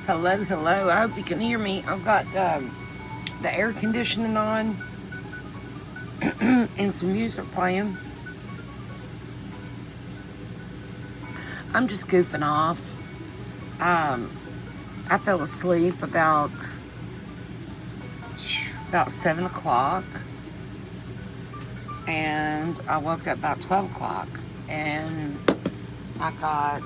Hello, hello. I hope you can hear me. I've got the air conditioning on and some music playing. I'm just goofing off. I fell asleep about 7 o'clock, and I woke up about 12 o'clock, and I got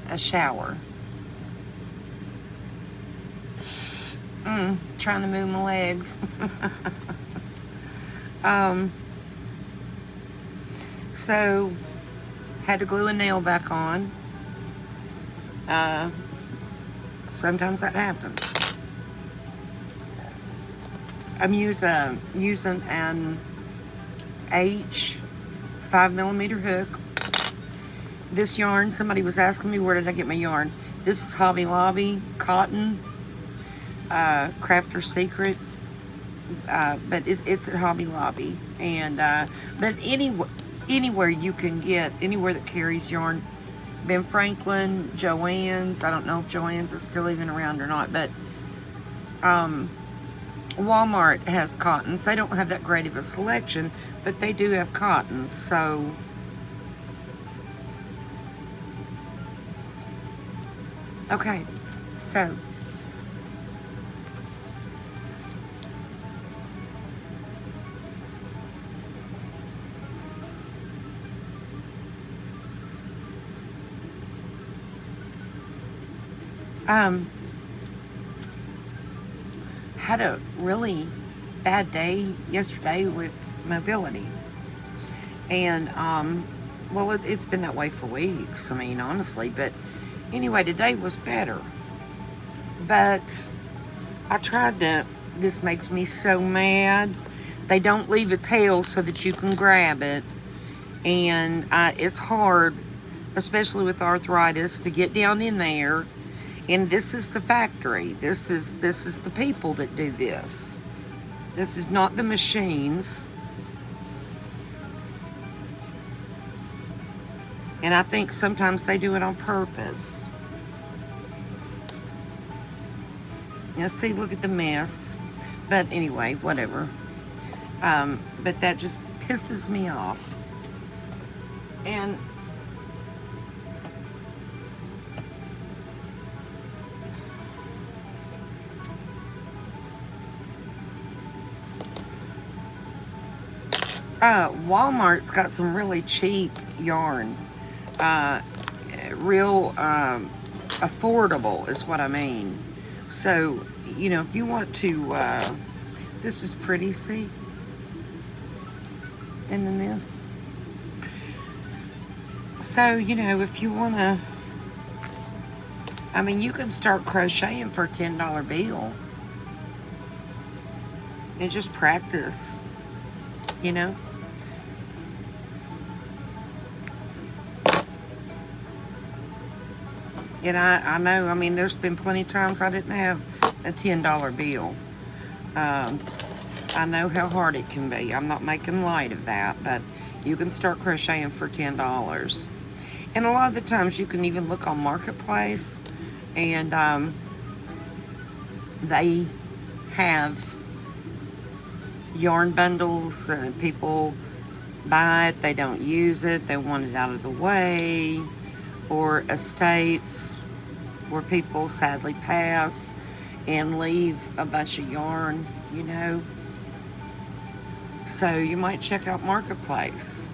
a shower. Trying to move my legs. um, so had to glue a nail back on. Sometimes that happens. I'm using an H 5mm hook. This yarn, somebody was asking me where did I get my yarn. This is Hobby Lobby cotton, Crafter's Secret, but it's at Hobby Lobby. And but anywhere you can get, anywhere that carries yarn, Ben Franklin, Joann's. I don't know if Joann's is still even around or not, but Walmart has cottons. They don't have that great of a selection, but they do have cottons. So okay, so had a really bad day yesterday with mobility, and well, it's been that way for weeks. I mean, honestly, but anyway, today was better. But I tried to. This makes me so mad. They don't leave a tail so that you can grab it, and it's hard, especially with arthritis, to get down in there. And this is the factory. This is the people that do this. This is not the machines. And I think sometimes they do it on purpose. Now see, look at the mess. But anyway, whatever. But that just pisses me off. And Walmart's got some really cheap yarn. Real affordable is what I mean. So, you know, if you want to, this is pretty, see? And then this. So, you know, if you want to, I mean, you can start crocheting for a $10 bill. And just practice, you know? And I know, I mean, there's been plenty of times I didn't have a $10 bill. I know how hard it can be. I'm not making light of that, but you can start crocheting for $10. And a lot of the times you can even look on Marketplace, and they have yarn bundles. People buy it, they don't use it, they want it out of the way. Or estates where people sadly pass and leave a bunch of yarn, you know. So you might check out Marketplace.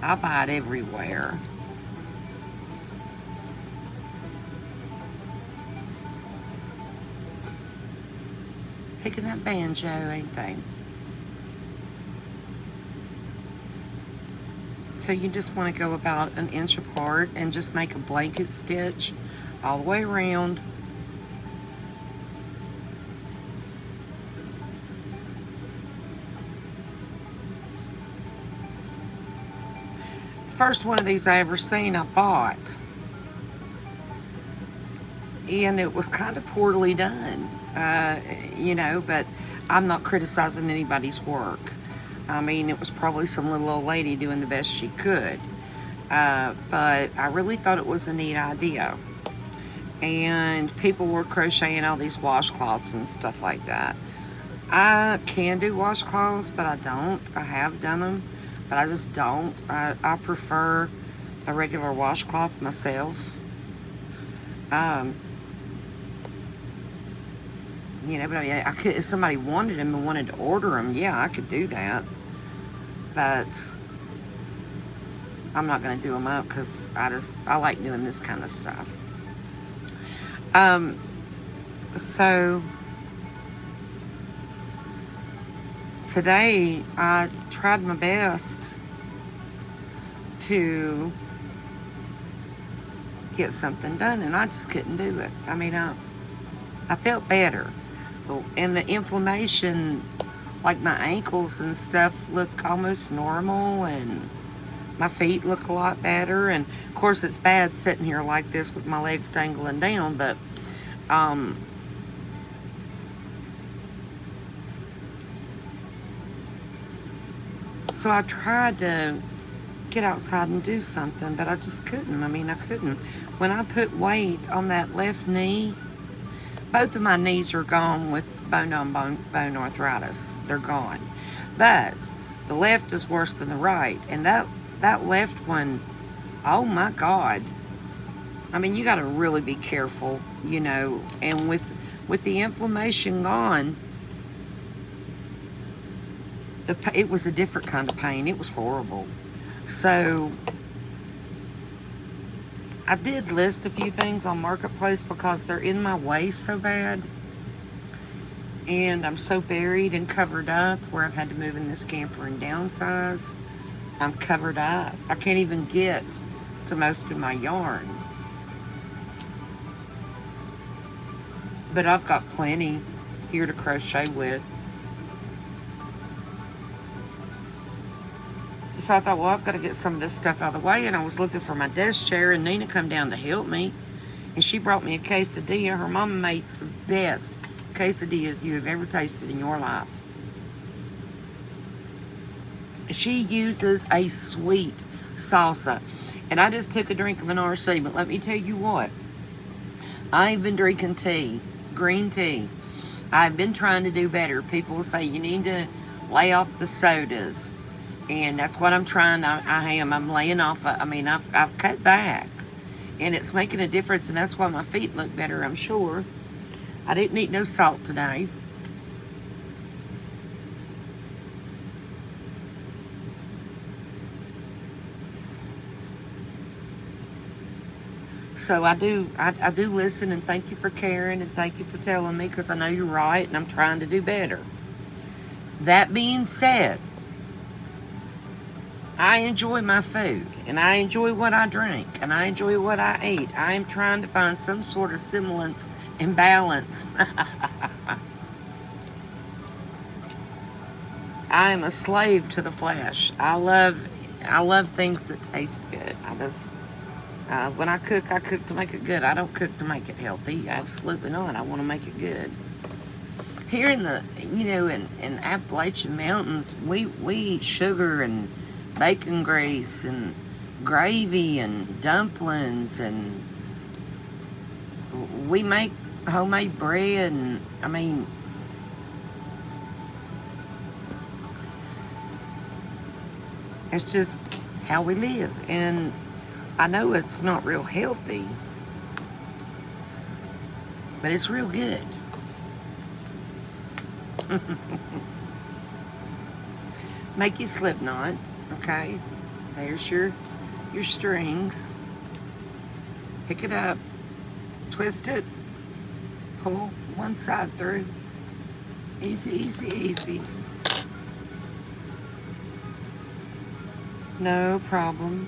I buy it everywhere. Picking that banjo, ain't they? So you just want to go about an inch apart and just make a blanket stitch all the way around. The first one of these I ever seen, I bought. And it was kind of poorly done, you know, but I'm not criticizing anybody's work. I mean, it was probably some little old lady doing the best she could. But I really thought it was a neat idea. And people were crocheting all these washcloths and stuff like that. I can do washcloths, but I don't. I have done them, but I just don't. I prefer a regular washcloth myself. Um, you know, but I mean, I could, if somebody wanted them and wanted to order them, yeah, I could do that. But I'm not going to do them up because I like doing this kind of stuff. So today I tried my best to get something done, and I just couldn't do it. I mean, I felt better, and the inflammation, like my ankles and stuff, look almost normal, and my feet look a lot better. And of course, it's bad sitting here like this with my legs dangling down, but so I tried to get outside and do something, but I just couldn't. I mean, I couldn't. When I put weight on that left knee, both of my knees are gone with bone arthritis. They're gone. But the left is worse than the right. And that left one, oh my God. I mean, you got to really be careful, you know. And with the inflammation gone, it was a different kind of pain. It was horrible. So I did list a few things on Marketplace because they're in my way so bad. And I'm so buried and covered up where I've had to move in this camper and downsize. I'm covered up. I can't even get to most of my yarn. But I've got plenty here to crochet with. So I thought, well, I've got to get some of this stuff out of the way. And I was looking for my desk chair, and Nina come down to help me. And she brought me a quesadilla. Her mama makes the best quesadillas you have ever tasted in your life. She uses a sweet salsa. And I just took a drink of an RC, but let me tell you what. I've been drinking tea, green tea. I've been trying to do better. People will say you need to lay off the sodas. And that's what I'm trying. I am. I'm laying off. I mean, I've cut back. And it's making a difference. And that's why my feet look better, I'm sure. I didn't eat no salt today. So I do listen, and thank you for caring, and thank you for telling me, because I know you're right, and I'm trying to do better. That being said, I enjoy my food, and I enjoy what I drink, and I enjoy what I eat. I am trying to find some sort of semblance and balance. I am a slave to the flesh. I love things that taste good. When I cook to make it good. I don't cook to make it healthy. Absolutely not. I want to make it good. Here in the, in Appalachian Mountains, we eat sugar and bacon grease and gravy and dumplings, and we make homemade bread, and I mean, it's just how we live. And I know it's not real healthy, but it's real good. Make your slip knot, okay? There's your strings. Pick it up, twist it, pull one side through. Easy, easy, easy. No problem.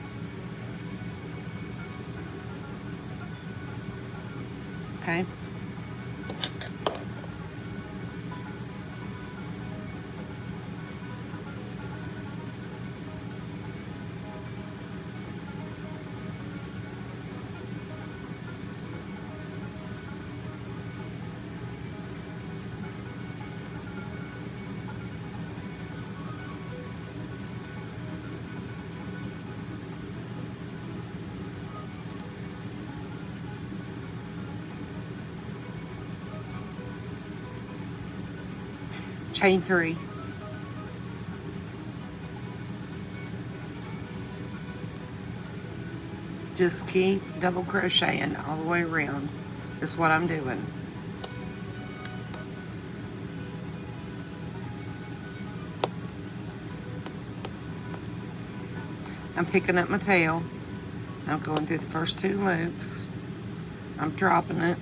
Okay. chain 3. Just keep double crocheting all the way around. Is what I'm doing. I'm picking up my tail. I'm going through the first 2 loops. I'm dropping it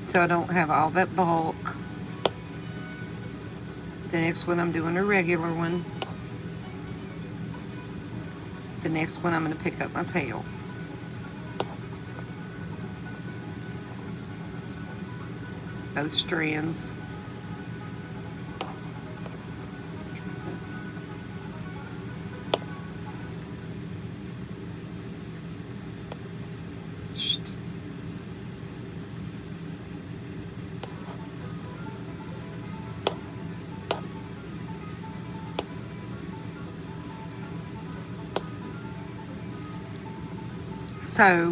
so I don't have all that bulk. The next one I'm doing a regular one. The next one I'm going to pick up my tail. Both strands. So,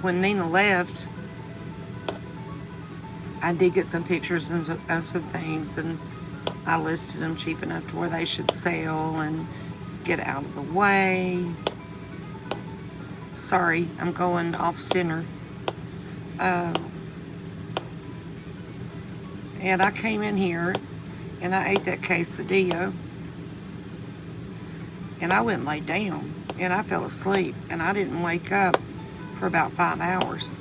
when Nina left, I did get some pictures of some things, and I listed them cheap enough to where they should sell and get out of the way. Sorry, I'm going off center. And I came in here and I ate that quesadilla, and I went and laid down and I fell asleep, and I didn't wake up for about 5 hours.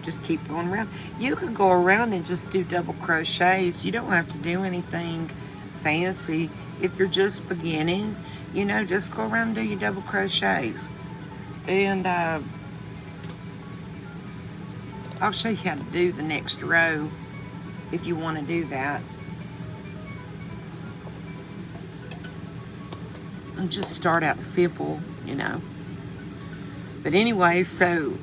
Just keep going around. You can go around and just do double crochets. You don't have to do anything fancy. If you're just beginning, you know, just go around and do your double crochets. And I'll show you how to do the next row if you want to do that. And just start out simple, you know. But anyway, so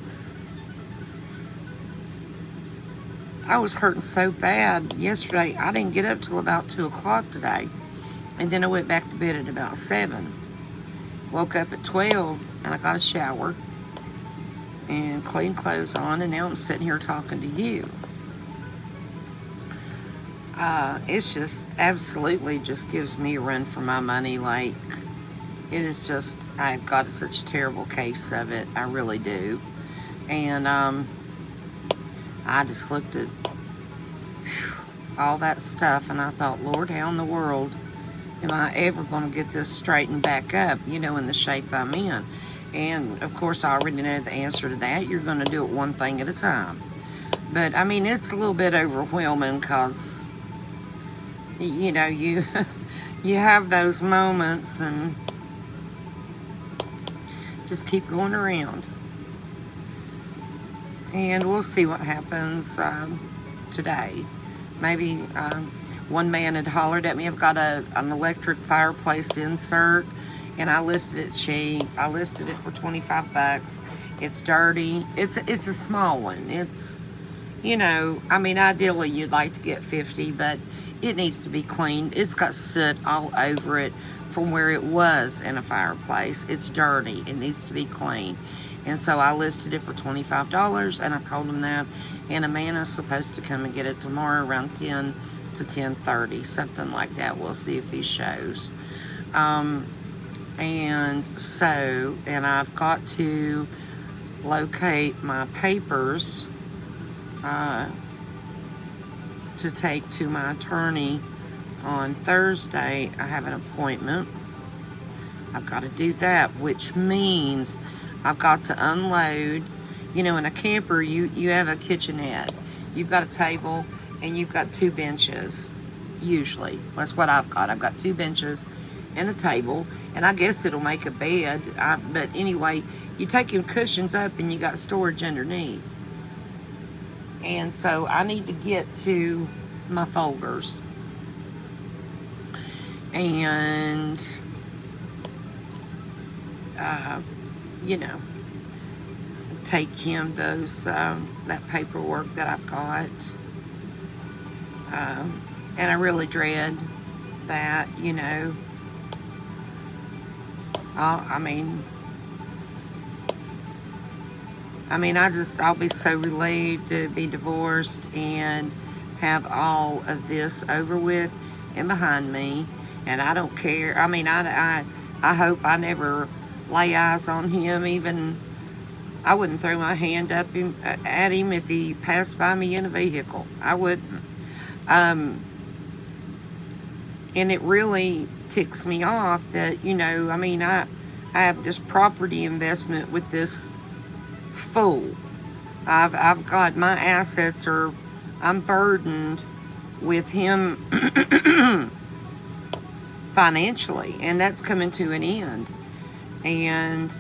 I was hurting so bad yesterday, I didn't get up till about 2 o'clock today. And then I went back to bed at about 7. Woke up at 12 and I got a shower and clean clothes on, and now I'm sitting here talking to you. It's just absolutely just gives me a run for my money. Like, it is just, I've got such a terrible case of it. I really do. And I just looked at all that stuff and I thought, Lord, how in the world am I ever going to get this straightened back up, you know, in the shape I'm in? And of course I already know the answer to that. You're going to do it one thing at a time. But I mean, it's a little bit overwhelming because, you know, you you have those moments and just keep going around. And we'll see what happens today. Maybe one man had hollered at me. I've got an electric fireplace insert, and I listed it cheap. I listed it for 25 bucks. It's dirty. It's a small one. It's, you know, I mean, ideally you'd like to get 50, but it needs to be cleaned. It's got soot all over it from where it was in a fireplace. It's dirty. It needs to be cleaned. And so I listed it for $25, and I told him that. And a man is supposed to come and get it tomorrow around 10 to 10:30, something like that. We'll see if he shows. And so, and I've got to locate my papers to take to my attorney on Thursday. I have an appointment. I've got to do that, which means I've got to unload. You know, in a camper, you have a kitchenette. You've got a table, and you've got 2 benches, usually. That's what I've got. I've got 2 benches and a table, and I guess it'll make a bed. But anyway, you take your cushions up, and you got storage underneath. And so I need to get to my folders. And, you know, take him those that paperwork that I've got. And I really dread that, you know. I mean, I'll be so relieved to be divorced and have all of this over with and behind me. And I don't care. I mean, I hope I never lay eyes on him. Even I wouldn't throw my hand up at him if he passed by me in a vehicle. I wouldn't. And it really ticks me off that, you know, I mean, I have this property investment with this fool. I've got my assets are, I'm burdened with him financially, and that's coming to an end. And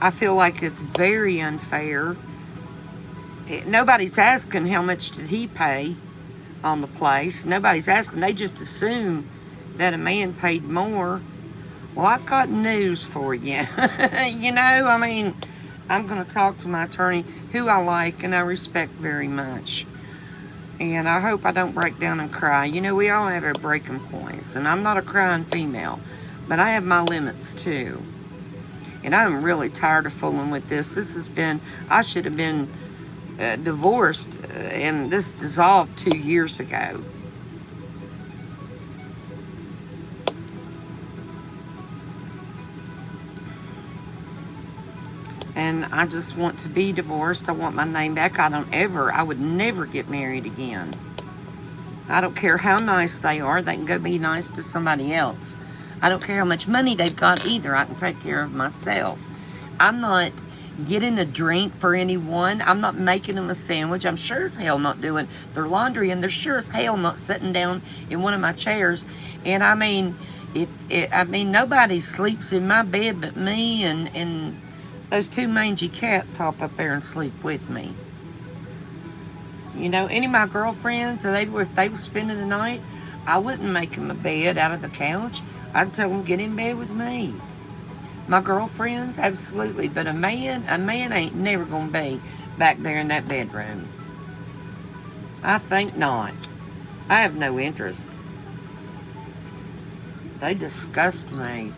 I feel like it's very unfair. Nobody's asking how much did he pay on the place. Nobody's asking. They just assume that a man paid more. Well, I've got news for you. You know, I mean, I'm going to talk to my attorney, who I like and I respect very much. And I hope I don't break down and cry. You know, we all have our breaking points. And I'm not a crying female. But I have my limits, too. And I'm really tired of fooling with this. This has been, I should have been divorced. And this dissolved 2 years ago. And I just want to be divorced. I want my name back. I would never get married again. I don't care how nice they are. They can go be nice to somebody else. I don't care how much money they've got either. I can take care of myself. I'm not getting a drink for anyone. I'm not making them a sandwich. I'm sure as hell not doing their laundry. And they're sure as hell not sitting down in one of my chairs. And I mean, nobody sleeps in my bed but me and those two mangy cats hop up there and sleep with me. You know, any of my girlfriends, if they were spending the night, I wouldn't make them a bed out of the couch. I'd tell them, get in bed with me. My girlfriends, absolutely. But a man ain't never going to be back there in that bedroom. I think not. I have no interest. They disgust me.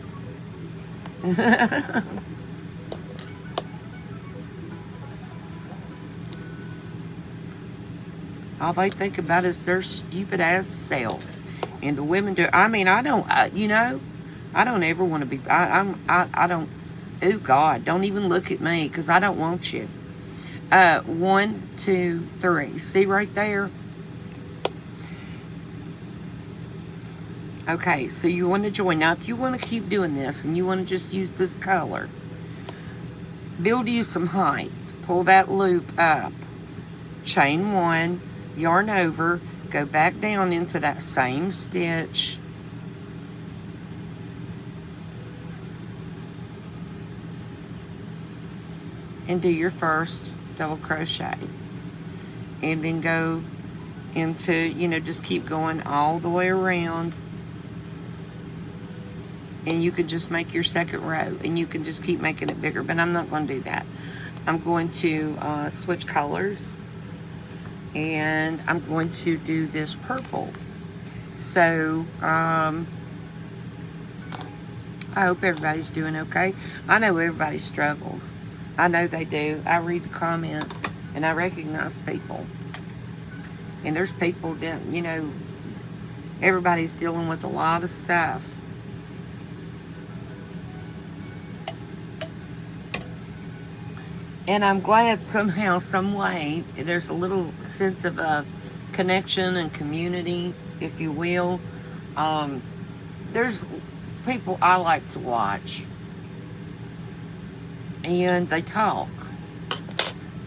All they think about is their stupid ass self. And the women do. I mean, I don't, you know, I don't ever want to be, I don't, oh God, don't even look at me because I don't want you. 1, 2, 3. See right there? Okay, so you want to join. Now, if you want to keep doing this and you want to just use this color, build you some height. Pull that loop up. Chain 1. Yarn over, go back down into that same stitch, and do your first double crochet, and then go into, you know, just keep going all the way around, and you can just make your second row, and you can just keep making it bigger, but I'm not going to do that. I'm going to switch colors. And I'm going to do this purple. So, I hope everybody's doing okay. I know everybody struggles. I know they do. I read the comments and I recognize people. And there's people that, you know, everybody's dealing with a lot of stuff. And I'm glad somehow, some way, there's a little sense of a connection and community, if you will. There's people I like to watch. And they talk.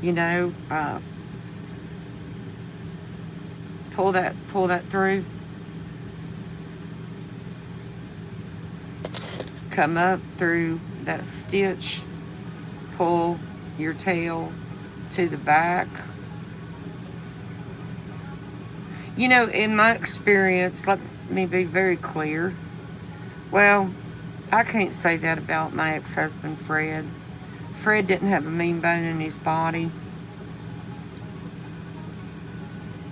You know, pull that through. Come up through that stitch. Pull your tail to the back. You know, in my experience, let me be very clear. Well, I can't say that about my ex-husband, Fred. Fred didn't have a mean bone in his body.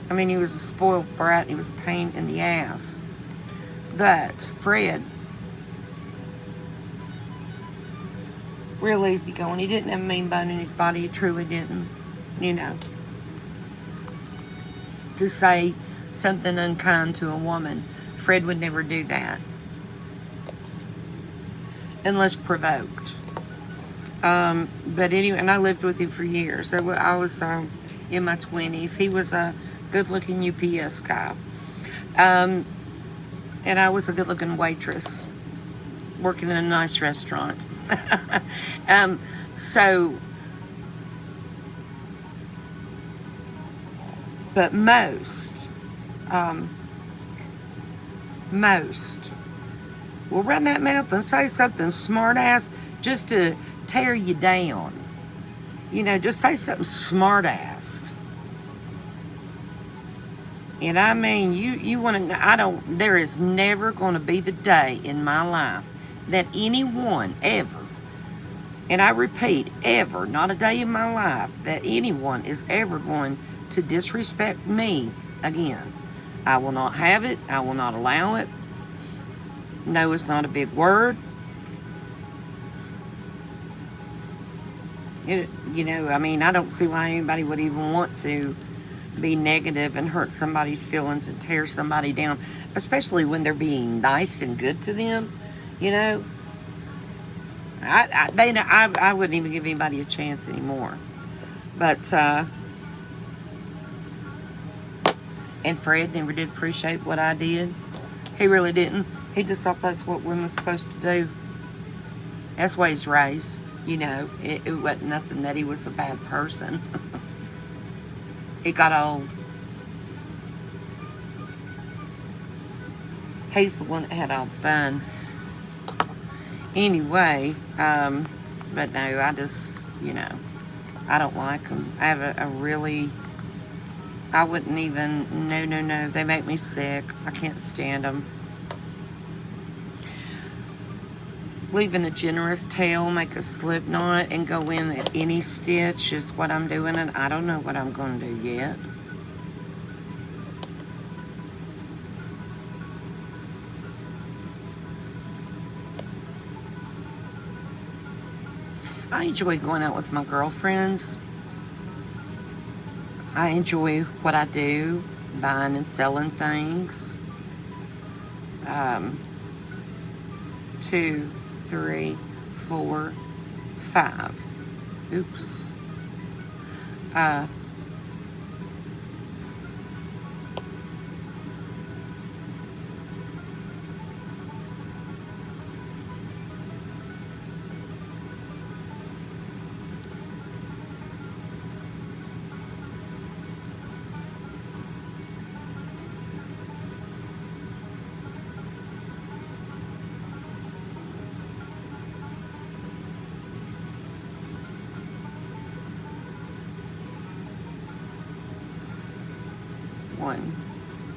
I mean, he was a spoiled brat. He was a pain in the ass. But Fred, real easygoing. He didn't have a mean bone in his body. He truly didn't. You know, to say something unkind to a woman, Fred would never do that unless provoked. But anyway, and I lived with him for years. So I was in my 20s. He was a good-looking UPS guy. And I was a good-looking waitress working in a nice restaurant. So, but most will run that mouth and say something smart ass just to tear you down. You know, just say something smart ass. And I mean, you want to, there is never going to be the day in my life that anyone ever, and I repeat, ever, not a day in my life, that anyone is ever going to disrespect me again. I will not have it. I will not allow it. No is not a big word. You know, I mean, I don't see why anybody would even want to be negative and hurt somebody's feelings and tear somebody down, especially when they're being nice and good to them. You know, I wouldn't even give anybody a chance anymore. But and Fred never did appreciate what I did. He really didn't. He just thought that's what women were supposed to do. That's the way he's raised. You know, it wasn't nothing that he was a bad person. It got old. He's the one that had all the fun. Anyway, but no, I just, you know, I don't like them. I have a really, I wouldn't even, no. They make me sick. I can't stand them. Leaving a generous tail, make a slip knot, and go in at any stitch is what I'm doing, and I don't know what I'm going to do yet. I enjoy going out with my girlfriends. I enjoy what I do, buying and selling things. 2, 3, 4, 5. Oops. One,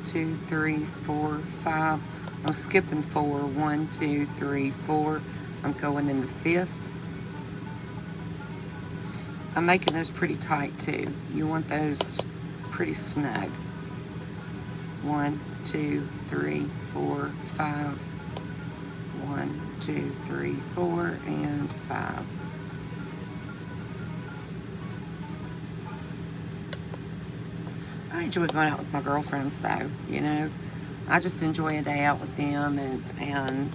2, 3, 4, 5. I'm skipping 4. 1, 2, 3, 4. I'm going in the 5th. I'm making those pretty tight too. You want those pretty snug. 1, 2, 3, 4, 5. 1, 2, 3, 4, and 5. I enjoy going out with my girlfriends though, you know. I just enjoy a day out with them, and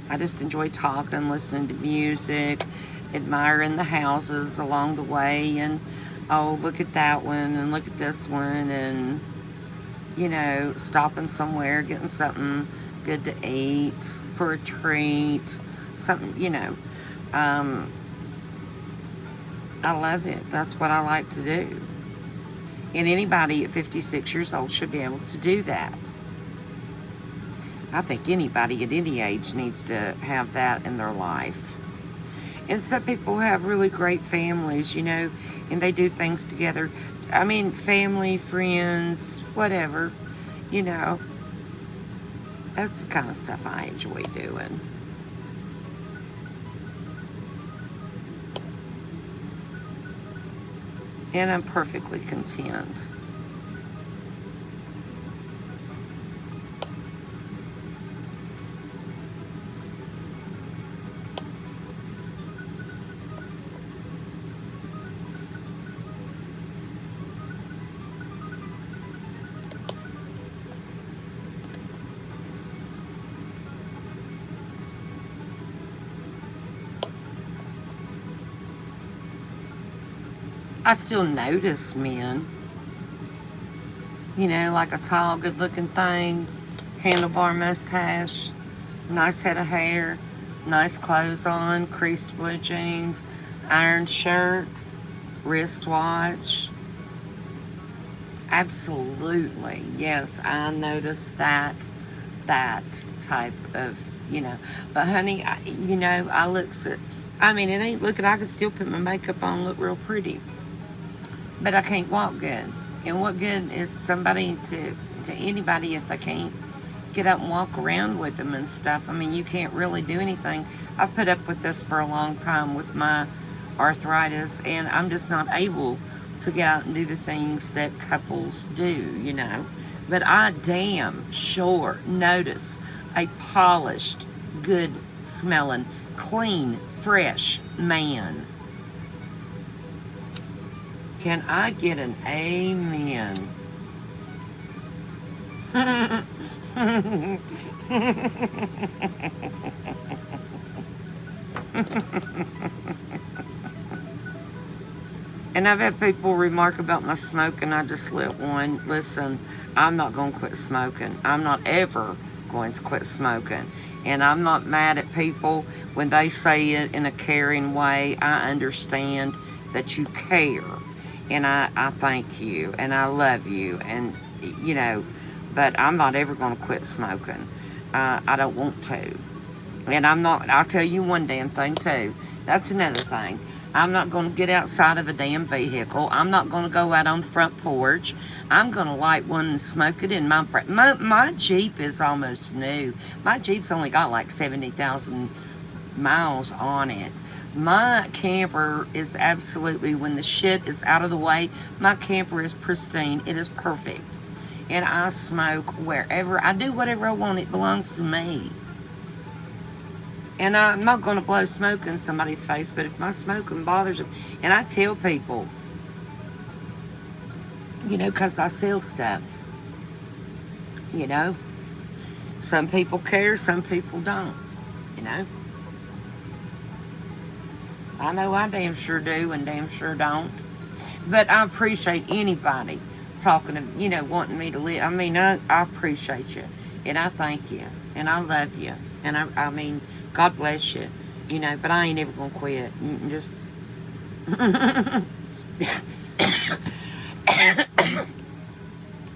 I just enjoy talking, listening to music, admiring the houses along the way, and oh, look at that one, and look at this one, and, you know, stopping somewhere, getting something good to eat for a treat, something, you know. I love it. That's what I like to do. And anybody at 56 years old should be able to do that. I think anybody at any age needs to have that in their life. And some people have really great families, you know, and they do things together. I mean, family, friends, whatever, you know. That's the kind of stuff I enjoy doing. And I'm perfectly content. I still notice men, you know, like a tall, good looking thing, handlebar mustache, nice head of hair, nice clothes on, creased blue jeans, ironed shirt, wristwatch. Absolutely. Yes, I noticed that type of, you know. But honey, you know, I looks at, I mean, it ain't looking, I could still put my makeup on, look real pretty. But I can't walk good. And what good is somebody to anybody if they can't get up and walk around with them and stuff? I mean, you can't really do anything. I've put up with this for a long time with my arthritis, and I'm just not able to get out and do the things that couples do, you know. But I damn sure notice a polished, good smelling, clean, fresh man. Can I get an amen? And I've had people remark about my smoking. I just lit one. Listen, I'm not going to quit smoking. I'm not ever going to quit smoking. And I'm not mad at people when they say it in a caring way. I understand that you care. And I thank you. And I love you. And, you know, but I'm not ever going to quit smoking. I don't want to. And I'm not, I'll tell you one damn thing too. That's another thing. I'm not going to get outside of a damn vehicle. I'm not going to go out on the front porch. I'm going to light one and smoke it in my Jeep is almost new. My Jeep's only got like 70,000 miles on it. My camper is absolutely, when the shit is out of the way, my camper is pristine. It is perfect. And I smoke wherever. I do whatever I want. It belongs to me. And I'm not going to blow smoke in somebody's face, but if my smoking bothers them, and I tell people, you know, because I sell stuff, you know, some people care, some people don't, you know. I know I damn sure do and damn sure don't. But I appreciate anybody talking to, you know, wanting me to live. I mean, I appreciate you, and I thank you, and I love you, and I mean, God bless you, you know, but I ain't ever gonna quit. Just I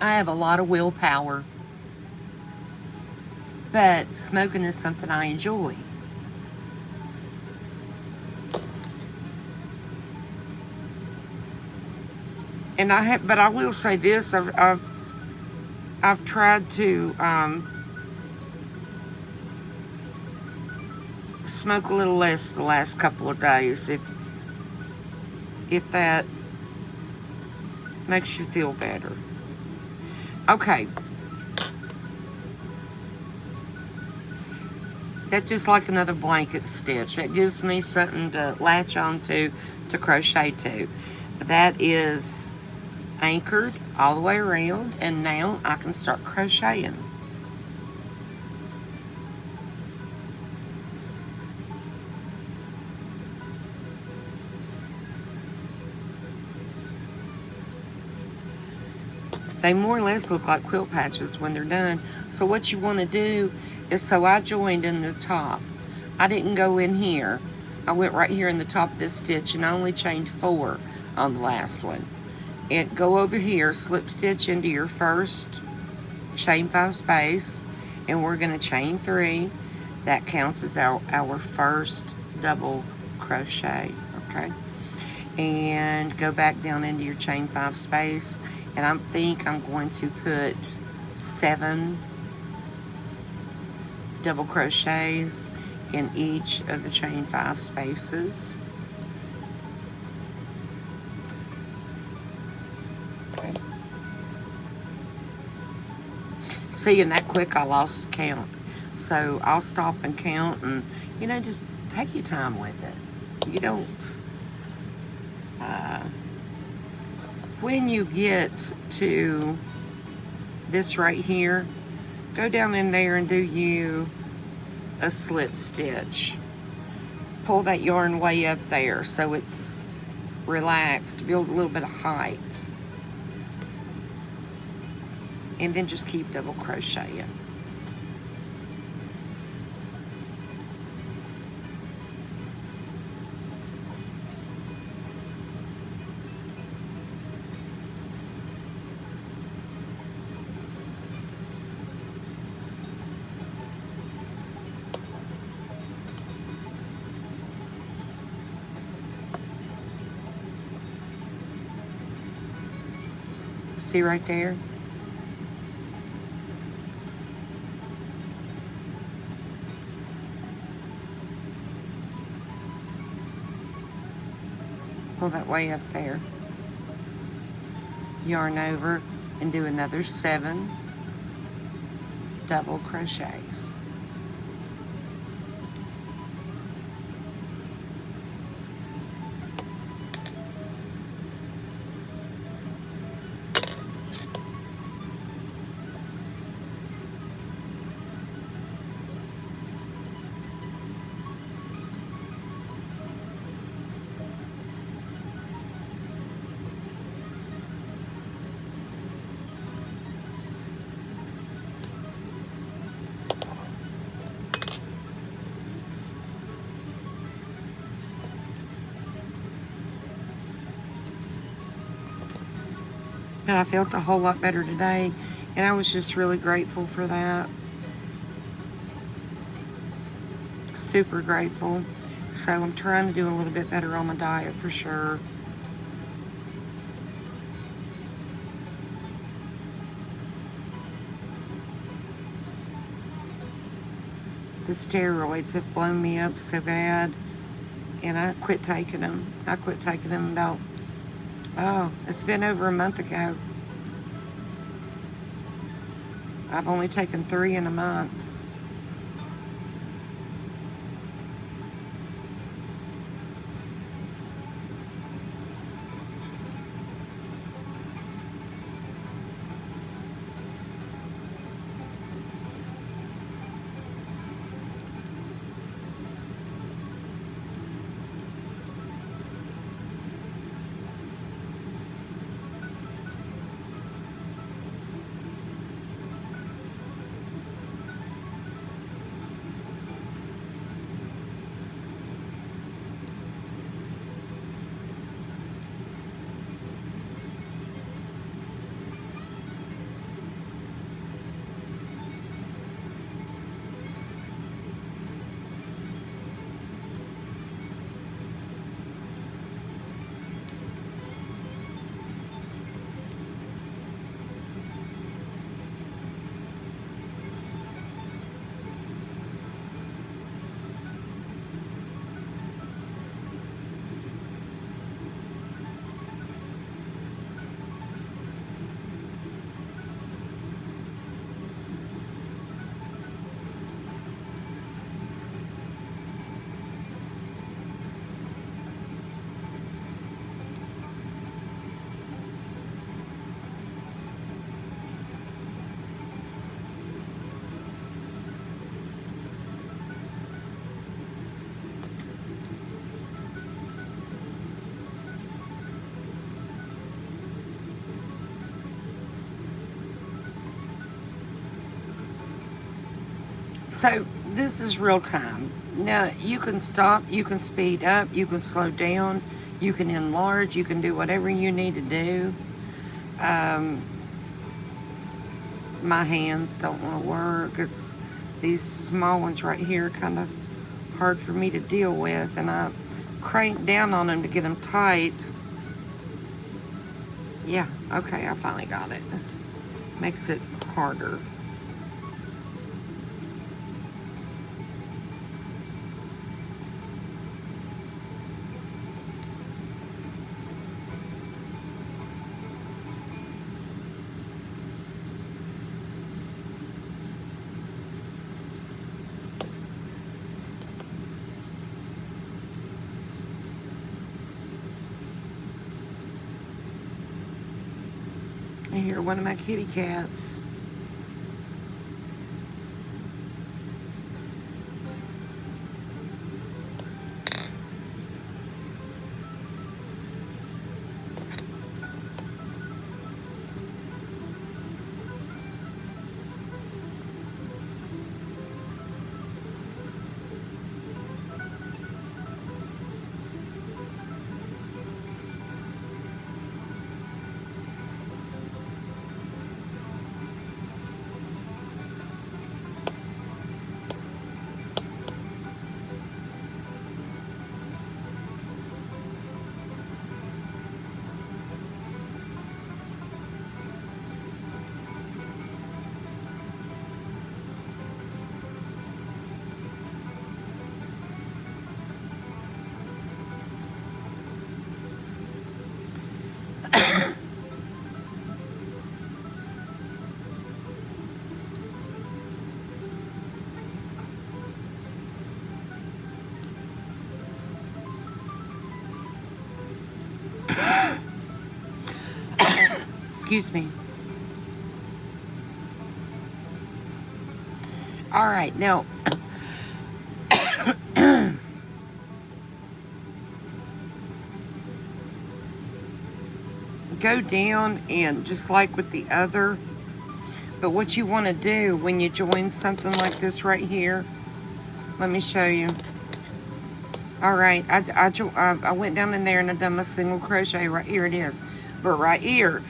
have a lot of willpower, but smoking is something I enjoy. And I have, but I will say this: I've tried to smoke a little less the last couple of days, if that makes you feel better. Okay. That's just like another blanket stitch. That gives me something to latch onto, to crochet to. That is anchored all the way around, and now I can start crocheting. They more or less look like quilt patches when they're done. So what you want to do is, so I joined in the top. I didn't go in here. I went right here in the top of this stitch, and I only chained 4 on the last one. And go over here, slip stitch into your first chain 5 space, and we're going to chain 3. That counts as our first double crochet, okay? And go back down into your chain 5 space, and I think I'm going to put 7 double crochets in each of the chain 5 spaces. See, and that quick I lost count. So I'll stop and count, and you know, just take your time with it. You don't, when you get to this right here, go down in there and do you a slip stitch. Pull that yarn way up there so it's relaxed, build a little bit of height. And then just keep double crocheting. See right there? Pull that way up there. Yarn over and do another 7 double crochets. And I felt a whole lot better today, and I was just really grateful for that. Super grateful. So I'm trying to do a little bit better on my diet for sure. The steroids have blown me up so bad, and I quit taking them. I quit taking them about, oh, it's been over a month ago. I've only taken 3 in a month. So this is real time. Now you can stop, you can speed up, you can slow down, you can enlarge, you can do whatever you need to do. My hands don't want to work. It's these small ones right here kind of hard for me to deal with, and I crank down on them to get them tight. Yeah, okay, I finally got it. Makes it harder. Here, one of my kitty cats. Excuse me. All right, now go down and just like with the other, but what you want to do when you join something like this right here, let me show you. All right, I went down in there and I done my single crochet. Right here it is, but right here,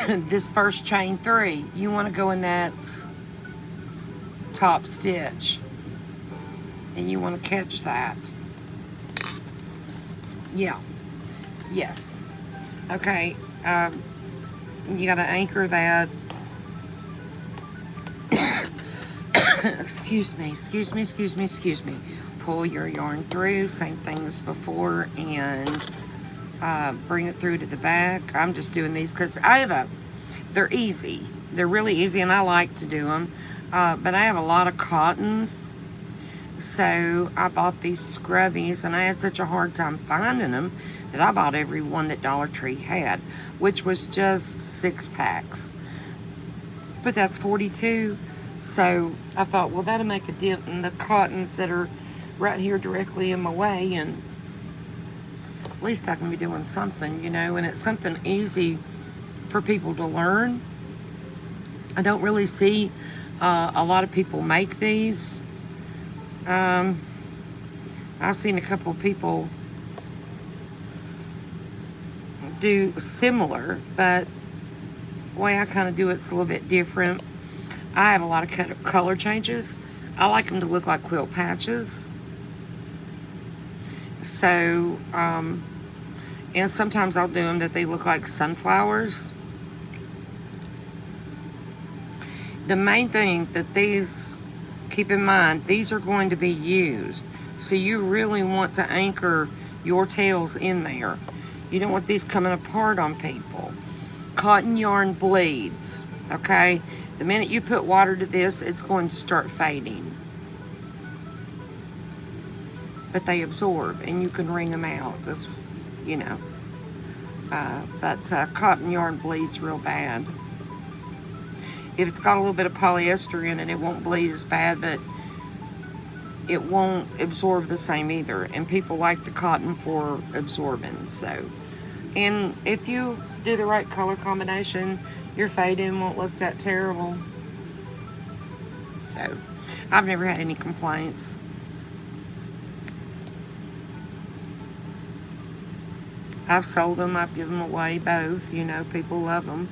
this first chain 3, you want to go in that top stitch, and you want to catch that. Yeah, yes. Okay, you got to anchor that. Excuse me. Pull your yarn through, same thing as before, and bring it through to the back. I'm just doing these because they're easy. They're really easy, and I like to do them. But I have a lot of cottons, so I bought these scrubbies, and I had such a hard time finding them that I bought every one that Dollar Tree had, which was just 6 packs. But that's 42. So I thought, well, that'll make a dent in the cottons that are right here directly in my way, and at least I can be doing something, you know, and it's something easy for people to learn. I don't really see a lot of people make these. I've seen a couple of people do similar, but the way I kind of do it's a little bit different. I have a lot of color changes. I like them to look like quilt patches. So, and sometimes I'll do them that they look like sunflowers. The main thing that these, keep in mind, these are going to be used. So you really want to anchor your tails in there. You don't want these coming apart on people. Cotton yarn bleeds, okay? The minute you put water to this, it's going to start fading. But they absorb, and you can wring them out, just, you know. But cotton yarn bleeds real bad. If it's got a little bit of polyester in it, it won't bleed as bad, but it won't absorb the same either. And people like the cotton for absorbing, so. And if you do the right color combination, your fading won't look that terrible. So, I've never had any complaints. I've sold them, I've given them away, both. You know, people love them.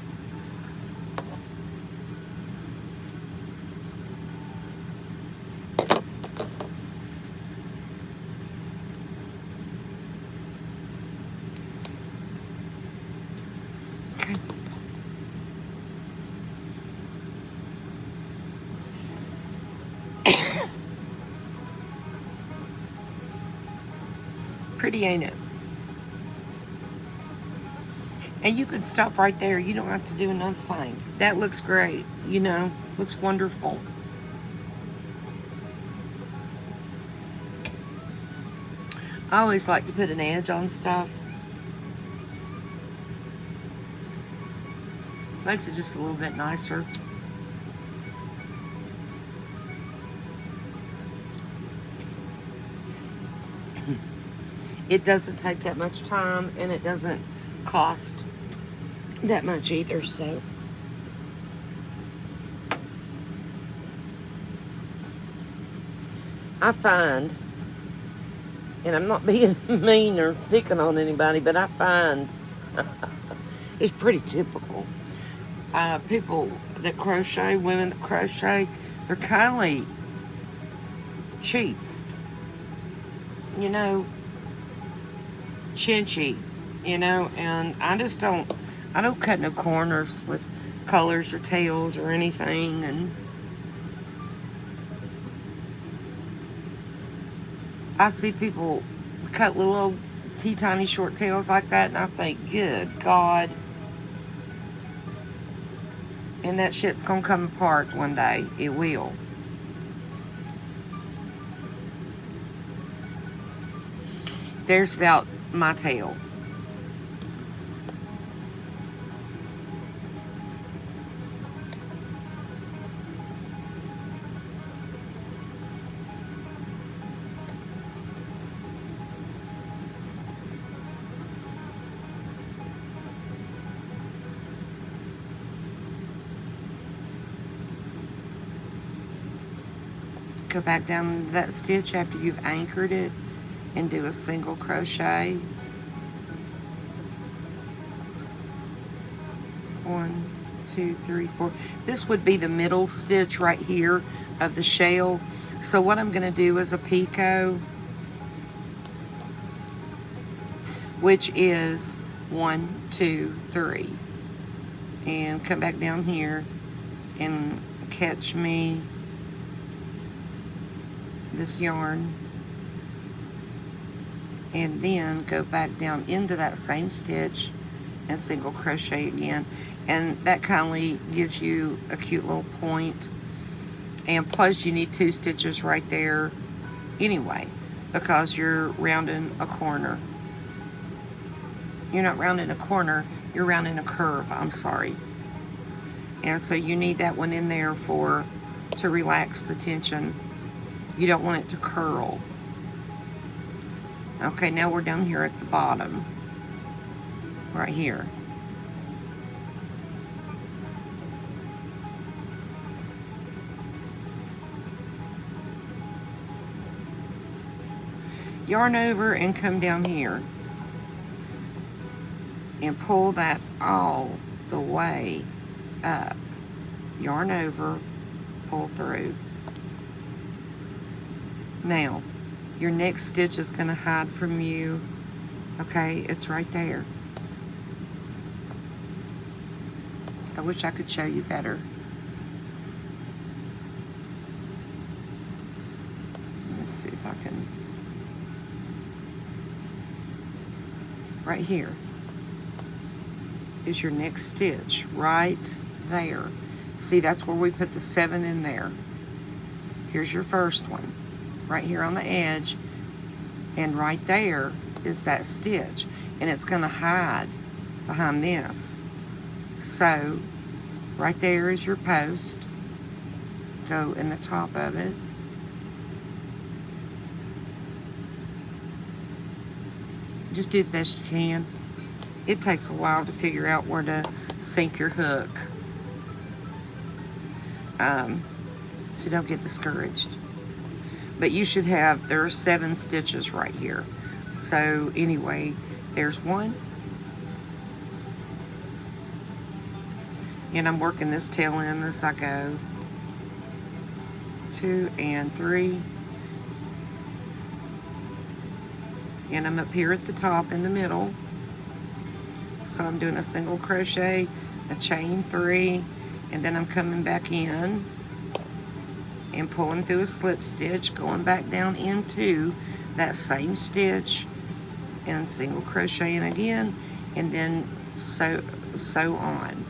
Okay. Pretty, ain't it? And you can stop right there. You don't have to do another thing. That looks great, you know, looks wonderful. I always like to put an edge on stuff. Makes it just a little bit nicer. It doesn't take that much time, and it doesn't cost that much either, so. I find, and I'm not being mean or picking on anybody, but I find it's pretty typical. People that crochet, women that crochet, they're kindly cheap. You know, chinchy, you know, and I don't cut no corners with colors or tails or anything, and I see people cut little old tiny short tails like that, and I think, good God. And that shit's gonna come apart one day. It will. There's about my tail. Go back down that stitch after you've anchored it and do a single crochet. 1, 2, 3, 4. This would be the middle stitch right here of the shell. So what I'm going to do is a picot, which is 1, 2, 3, and come back down here and catch me this yarn, and then go back down into that same stitch and single crochet again, and that kindly gives you a cute little point. And plus you need 2 stitches right there anyway, because you're rounding a corner. You're not rounding a corner, you're rounding a curve, I'm sorry. And so you need that one in there to relax the tension. You don't want it to curl. Okay, now we're down here at the bottom, right here. Yarn over and come down here and pull that all the way up. Yarn over, pull through. Now, your next stitch is going to hide from you. Okay, it's right there. I wish I could show you better. Let's see if I can. Right here is your next stitch, right there. See, that's where we put the 7 in there. Here's your first one, right here on the edge, and right there is that stitch, and it's going to hide behind this. So right there is your post. Go in the top of it. Just do the best you can. It takes a while to figure out where to sink your hook. So don't get discouraged. But you should have, there are 7 stitches right here. So anyway, there's 1. And I'm working this tail in as I go. 2 and 3. And I'm up here at the top in the middle. So I'm doing a single crochet, a chain 3, and then I'm coming back in and pulling through a slip stitch, going back down into that same stitch and single crocheting again, and then sew on.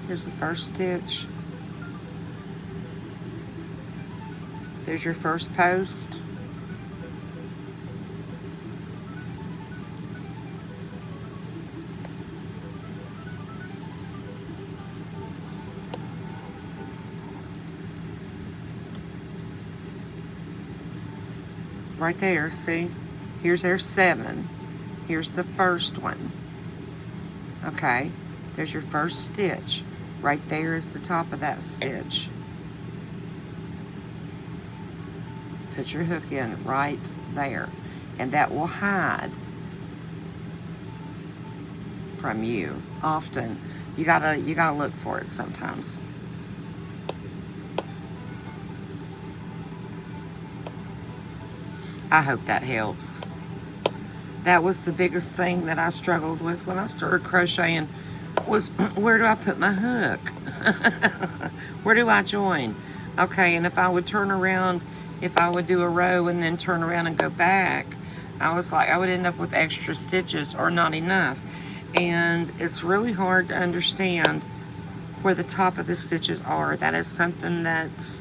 Here's the first stitch. There's your first post. Right there, see? Here's our 7. Here's the first one. Okay, there's your first stitch. Right there is the top of that stitch. Put your hook in right there, and that will hide from you. Often, you gotta look for it sometimes. I hope that helps. That was the biggest thing that I struggled with when I started crocheting, was where do I put my hook? Where do I join? Okay, and if I would turn around, if I would do a row and then turn around and go back, I was like, I would end up with extra stitches or not enough. And it's really hard to understand where the top of the stitches are. That is something that,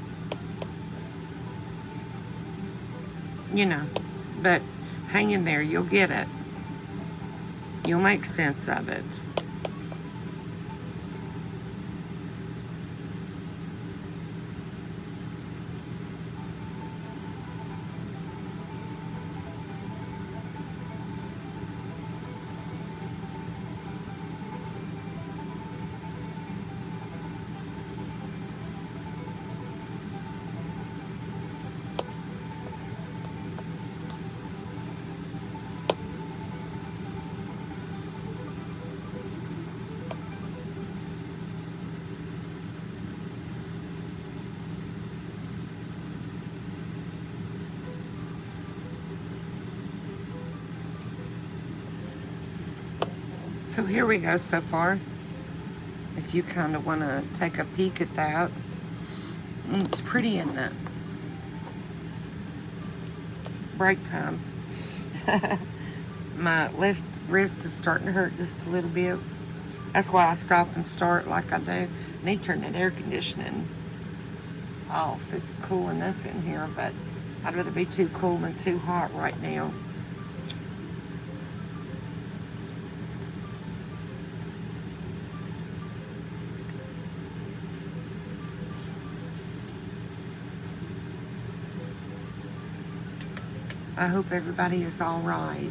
you know, but hang in there, you'll get it. You'll make sense of it. So here we go so far. If you kind of want to take a peek at that. It's pretty, isn't it? Break time. My left wrist is starting to hurt just a little bit. That's why I stop and start like I do. I need to turn that air conditioning off. It's cool enough in here, but I'd rather be too cool than too hot right now. I hope everybody is all right.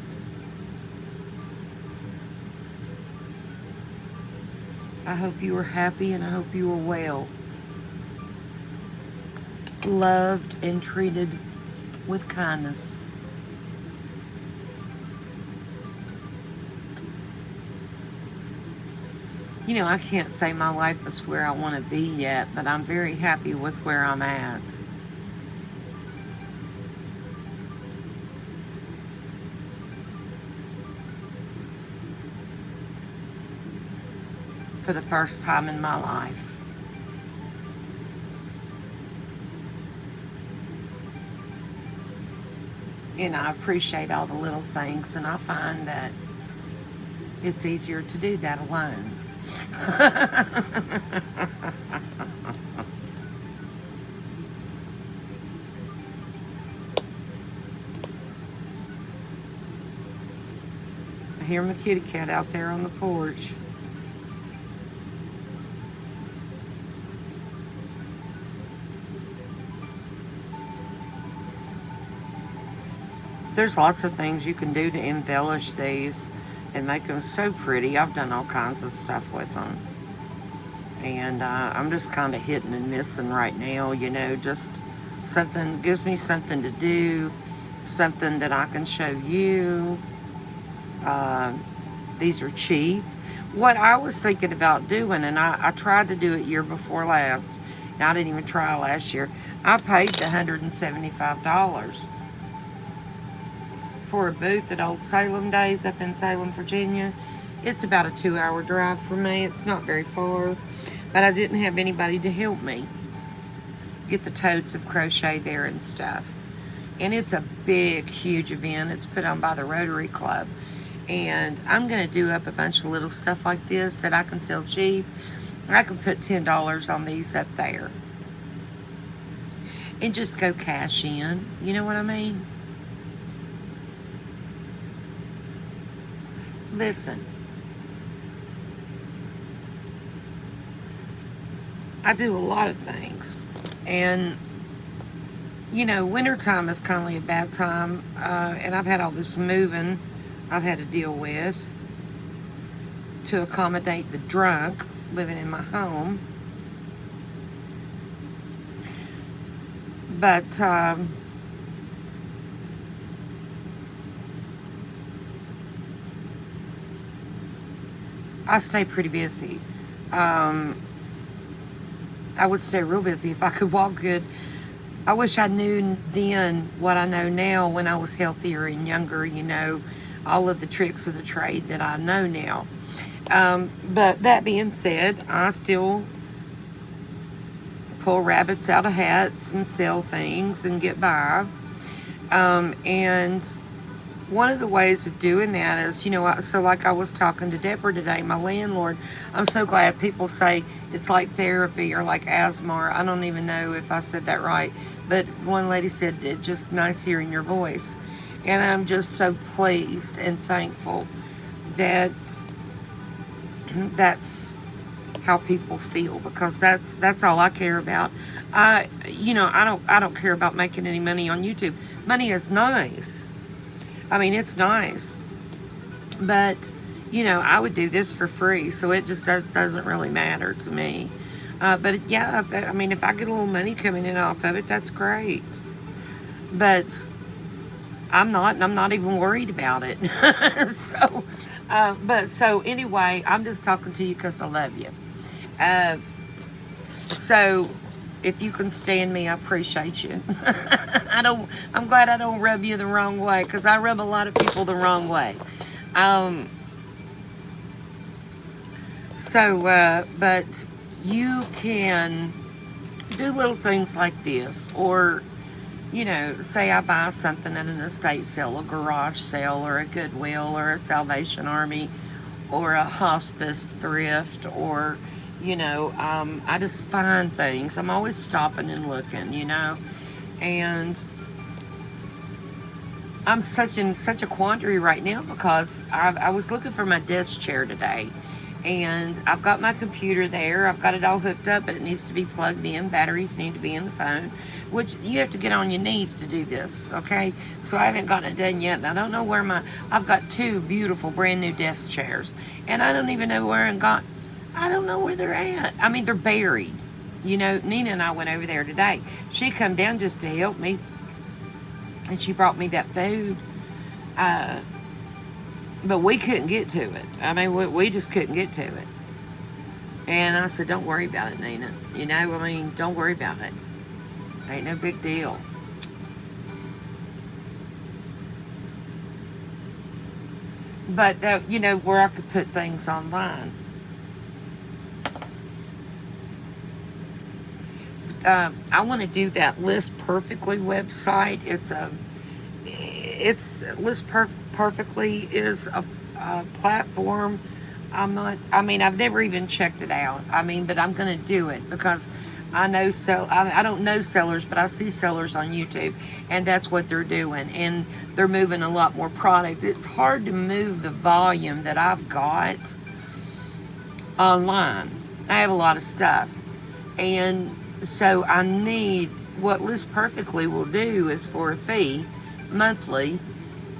I hope you are happy and I hope you are well. Loved and treated with kindness. You know, I can't say my life is where I want to be yet, but I'm very happy with where I'm at. For the first time in my life. And I appreciate all the little things, and I find that it's easier to do that alone. I hear my kitty cat out there on the porch. There's lots of things you can do to embellish these and make them so pretty. I've done all kinds of stuff with them. And I'm just kind of hitting and missing right now, you know, just something, gives me something to do, something that I can show you. These are cheap. What I was thinking about doing, and I tried to do it year before last, and I didn't even try last year. I paid the $175 for a booth at Old Salem Days up in Salem, Virginia. It's about a 2-hour drive for me. It's not very far, but I didn't have anybody to help me get the totes of crochet there and stuff. And it's a big, huge event. It's put on by the Rotary Club. And I'm going to do up a bunch of little stuff like this that I can sell cheap. I can put $10 on these up there and just go cash in. You know what I mean? Listen, I do a lot of things. And, you know, wintertime is kind of a bad time. And I've had all this moving I've had to deal with to accommodate the drunk living in my home. But I stay pretty busy. I would stay real busy if I could walk good. I wish I knew then what I know now when I was healthier and younger, you know, all of the tricks of the trade that I know now. But that being said, I still pull rabbits out of hats and sell things and get by. And one of the ways of doing that is, you know, so like I was talking to Deborah today, my landlord, I'm so glad people say it's like therapy or like asthma, or I don't even know if I said that right, but one lady said it's just nice hearing your voice. And I'm just so pleased and thankful that that's how people feel, because that's all I care about. You know, I don't care about making any money on YouTube. Money is nice. I mean, it's nice, but you know, I would do this for free, so it just doesn't really matter to me. But yeah, I mean, if I get a little money coming in off of it, that's great. But I'm not, and I'm not even worried about it. So anyway, I'm just talking to you because I love you. So if you can stand me, I appreciate you. I'm glad I don't rub you the wrong way, because I rub a lot of people the wrong way. But you can do little things like this, or, you know, say I buy something at an estate sale, a garage sale, or a Goodwill, or a Salvation Army, or a hospice thrift, or, you know, I just find things. I'm always stopping and looking, you know, and I'm in such a quandary right now, because I was looking for my desk chair today, and I've got my computer there. I've got it all hooked up, but it needs to be plugged in. Batteries need to be in the phone, which you have to get on your knees to do this, okay? So I haven't gotten it done yet, and I don't know where I've got two beautiful brand new desk chairs, and I don't even know where I don't know where they're at. I mean, they're buried. You know, Nina and I went over there today. She come down just to help me, and she brought me that food. But we couldn't get to it. I mean, we just couldn't get to it. And I said, don't worry about it, Nina. You know, I mean, don't worry about it. Ain't no big deal. But, you know, where I could put things online. I want to do that List Perfectly website. It's List Perfectly is a platform. I've never even checked it out. I mean, but I'm going to do it, because I don't know sellers, but I see sellers on YouTube, and that's what they're doing, and they're moving a lot more product. It's hard to move the volume that I've got online. I have a lot of stuff, and so I need, what List Perfectly will do is, for a fee monthly,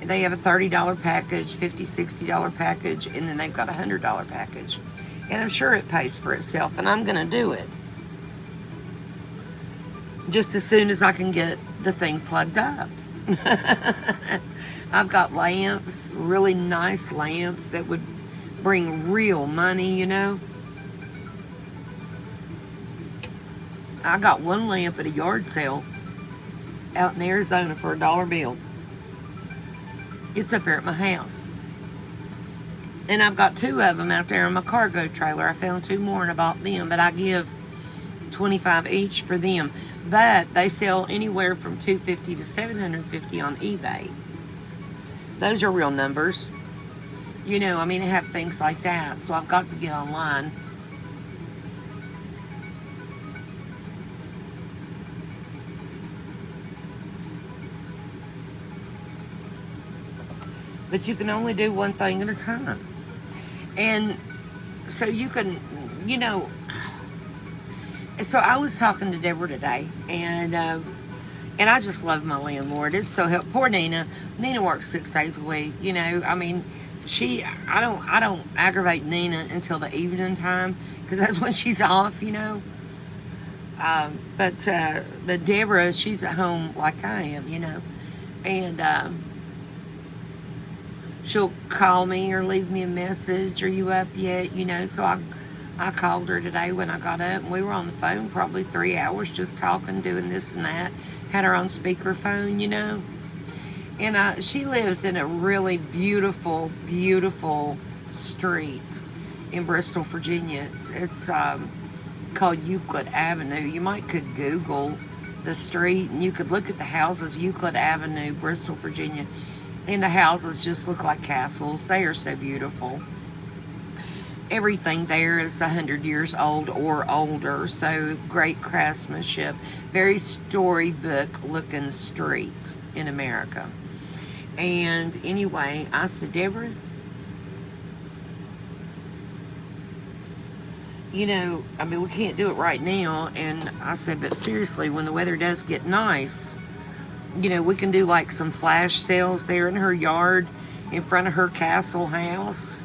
they have a $30 package, $50, $60 package, and then they've got a $100 package. And I'm sure it pays for itself, and I'm going to do it just as soon as I can get the thing plugged up. I've got lamps, really nice lamps that would bring real money, you know. I got one lamp at a yard sale out in Arizona for a $1 bill. It's up there at my house. And I've got two of them out there in my cargo trailer. I found two more and I bought them, but I give $25 each for them. But they sell anywhere from $250 to $750 on eBay. Those are real numbers. You know, I mean, I have things like that. So I've got to get online but you can only do one thing at a time. And so you can, you know, so I was talking to Deborah today, and I just love my landlord. It's so helpful. Poor Nina. Nina works 6 days a week. You know, I mean, I don't aggravate Nina until the evening time because that's when she's off. You know. But Deborah, she's at home like I am. You know, and she'll call me or leave me a message. Are you up yet? You know, so I called her today when I got up, and we were on the phone probably 3 hours just talking, doing this and that. Had her on speakerphone, you know. And she lives in a really beautiful, beautiful street in Bristol, Virginia. It's called Euclid Avenue. You might could Google the street, and you could look at the houses. Euclid Avenue, Bristol, Virginia. And the houses just look like castles. They are so beautiful. Everything there is 100 years old or older, so great craftsmanship. Very storybook looking street in America. And anyway, I said, Deborah, you know, I mean, we can't do it right now. And I said, but seriously, when the weather does get nice, you know, we can do like some flash sales there in her yard in front of her castle house.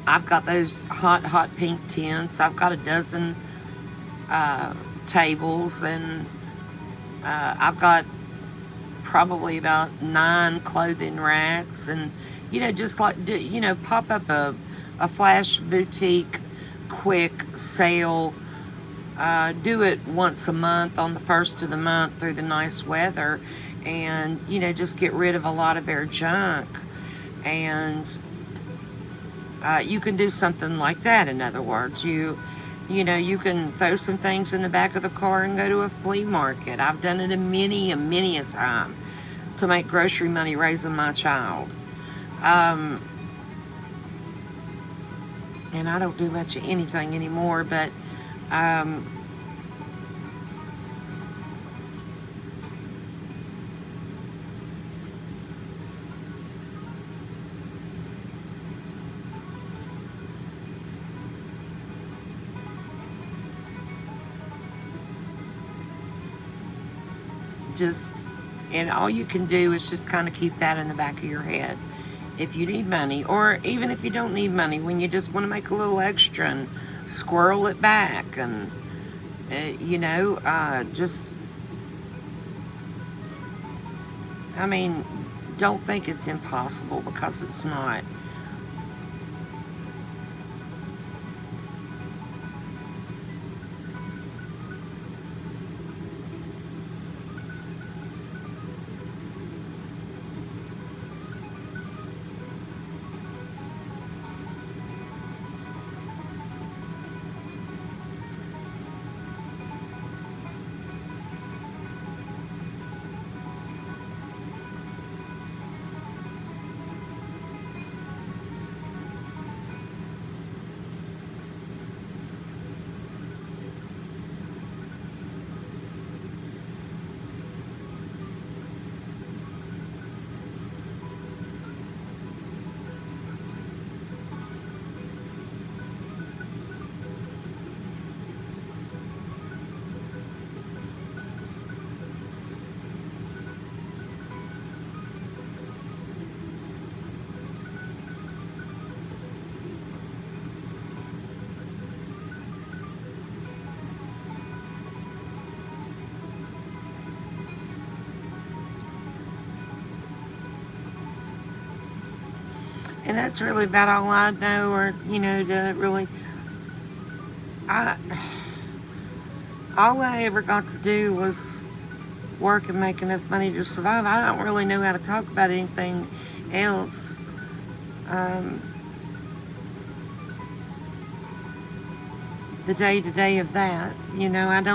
I've got those hot pink tents. I've got a dozen tables, and I've got probably about 9 clothing racks, and you know, just like you know, pop up a flash boutique quick sale. Do it once a month on the first of the month through the nice weather, and you know, just get rid of a lot of their junk. And you can do something like that. In other words, you know, you can throw some things in the back of the car and go to a flea market. I've done it many a time to make grocery money raising my child. And I don't do much of anything anymore, but and all you can do is just kind of keep that in the back of your head. If you need money, or even if you don't need money, when you just want to make a little extra and squirrel it back, and you know, just, I mean, don't think it's impossible, because it's not. And that's really about all I know, or you know, to really, all I ever got to do was work and make enough money to survive. I don't really know how to talk about anything else. The day-to-day of that, you know, I've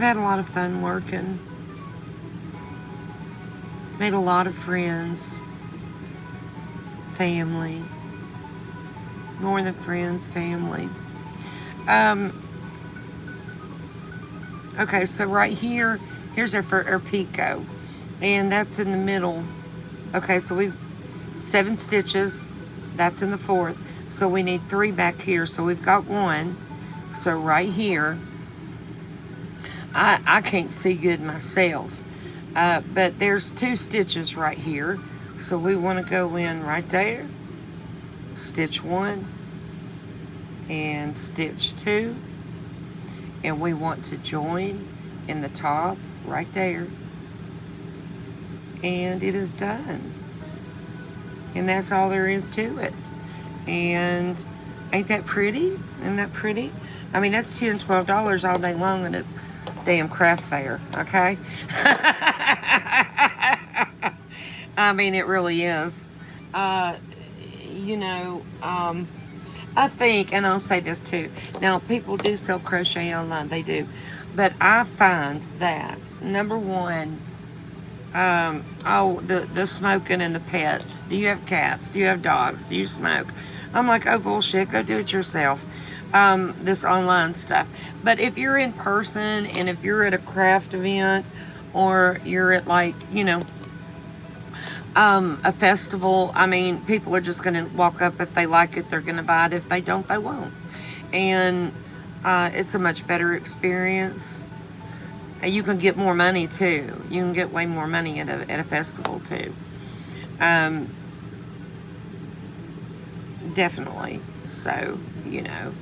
had a lot of fun working. Made a lot of friends, family, more than friends, family. Okay, so right here Here's our picot, and that's in the middle. Okay, so we've 7 stitches. That's in the 4th. So we need 3 back here. So we've got 1. So right here, I can't see good myself, but there's 2 stitches right here. So we want to go in right there, stitch 1 and stitch 2, and we want to join in the top right there, and it is done. And that's all there is to it. And ain't that pretty? Isn't that pretty? I mean, that's $10, $12 all day long at a damn craft fair, okay? I mean, it really is. You know, I think, and I'll say this too. Now, people do sell crochet online, they do. But I find that, number one, the smoking and the pets. Do you have cats? Do you have dogs? Do you smoke? I'm like, oh, bullshit, go do it yourself. This online stuff. But if you're in person, and if you're at a craft event, or you're at, like, you know, a festival, I mean, people are just going to walk up. If they like it, they're going to buy it. If they don't, they won't. And it's a much better experience. You can get more money too. You can get way more money at a festival too. Definitely. So, you know.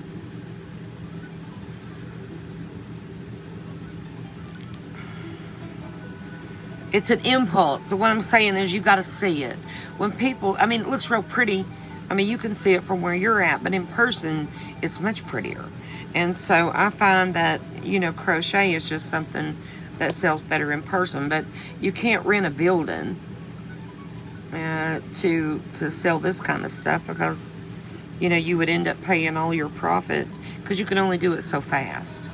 It's an impulse. So what I'm saying is you got to see it. When people, I mean, it looks real pretty. I mean, you can see it from where you're at, but in person, it's much prettier. And so I find that, you know, crochet is just something that sells better in person. But you can't rent a building to sell this kind of stuff, because, you know, you would end up paying all your profit, because you can only do it so fast.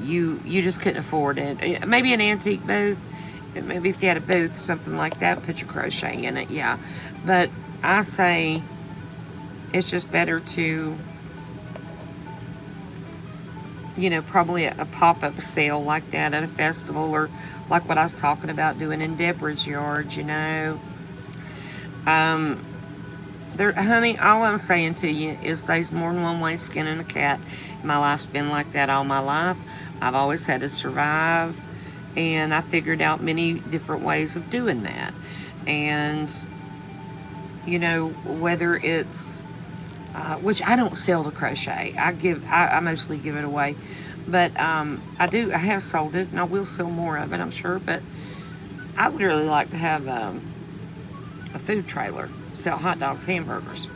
You just couldn't afford it. Maybe an antique booth. Maybe if you had a booth, something like that, put your crochet in it, yeah. But I say it's just better to, you know, probably a pop-up sale like that at a festival, or like what I was talking about doing in Deborah's yard, you know. Honey, all I'm saying to you is there's more than one way skinning a cat. My life's been like that all my life. I've always had to survive. And I figured out many different ways of doing that. And, you know, whether it's, which I don't sell the crochet. I mostly give it away. But I have sold it, and I will sell more of it, I'm sure. But I would really like to have a food trailer, sell hot dogs, hamburgers,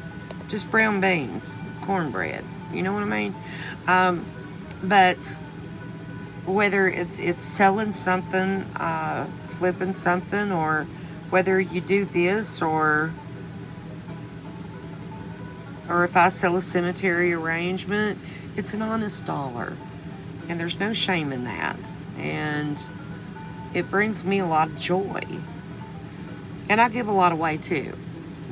just brown beans, cornbread. You know what I mean? But whether it's selling something, flipping something, or whether you do this, or if I sell a cemetery arrangement, it's an honest dollar, and there's no shame in that, and it brings me a lot of joy, and I give a lot away too,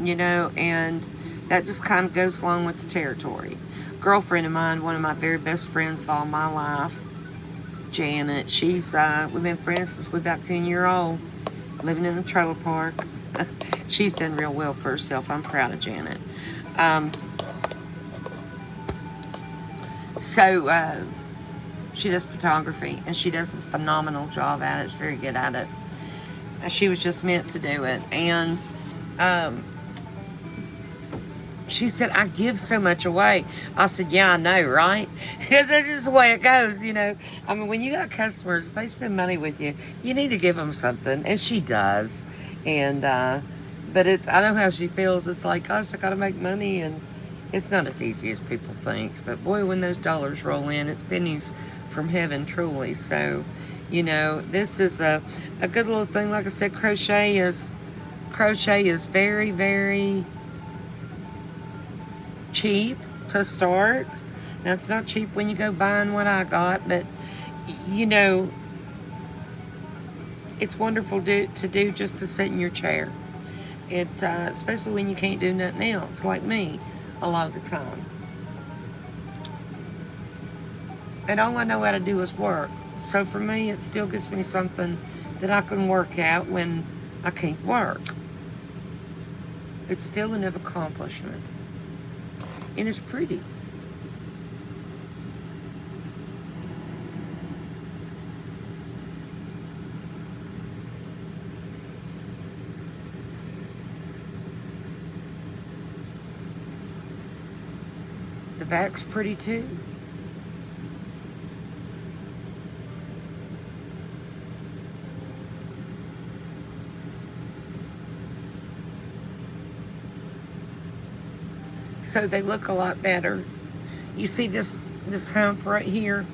you know, and that just kind of goes along with the territory. Girlfriend of mine, one of my very best friends of all my life, Janet, we've been friends since we're about 10 years old, living in the trailer park. She's done real well for herself. I'm proud of Janet. She does photography, and she does a phenomenal job at it. She's very good at it. She was just meant to do it. And she said, I give so much away. I said, yeah, I know, right? Because that's just the way it goes, you know. I mean, when you got customers, if they spend money with you, you need to give them something. And she does. And, but I know how she feels. It's like, gosh, I got to make money. And it's not as easy as people think. But boy, when those dollars roll in, it's pennies from heaven, truly. So, you know, this is a good little thing. Like I said, crochet is very, very cheap to start. Now, it's not cheap when you go buying what I got, but you know, it's wonderful to do just to sit in your chair. Especially when you can't do nothing else, like me, a lot of the time. And all I know how to do is work. So for me, it still gives me something that I can work out when I can't work. It's a feeling of accomplishment. And it's pretty. The back's pretty too. So they look a lot better. You see this hump right here?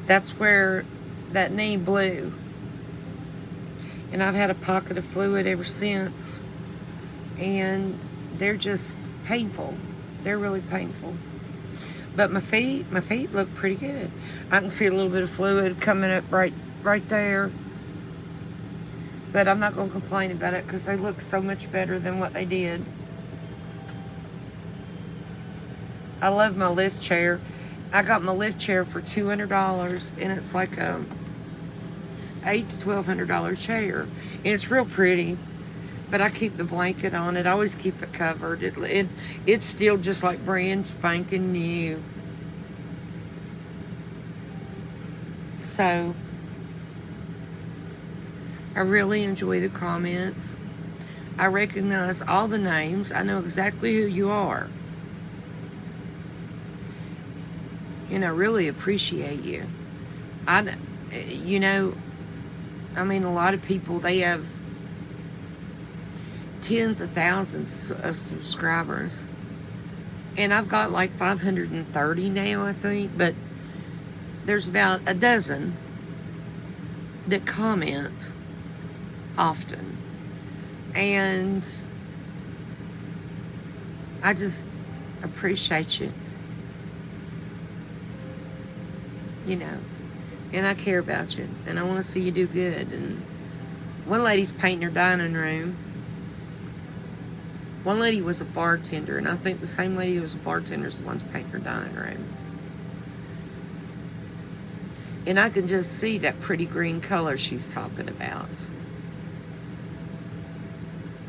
That's where that knee blew. And I've had a pocket of fluid ever since. And they're just painful. They're really painful. But my feet look pretty good. I can see a little bit of fluid coming up right there. But I'm not going to complain about it because they look so much better than what they did. I love my lift chair. I got my lift chair for $200, and it's like a $800 to $1,200 chair. And it's real pretty, but I keep the blanket on it. I always keep it covered. It's still just like brand spanking new. So I really enjoy the comments. I recognize all the names. I know exactly who you are. And I really appreciate you. You know, I mean, a lot of people, they have tens of thousands of subscribers. And I've got like 530 now, I think. But there's about a dozen that comment often. And I just appreciate you. You know, and I care about you, and I want to see you do good. And one lady's painting her dining room. One lady was a bartender, and I think the same lady who was a bartender is the one's painting her dining room. And I can just see that pretty green color she's talking about.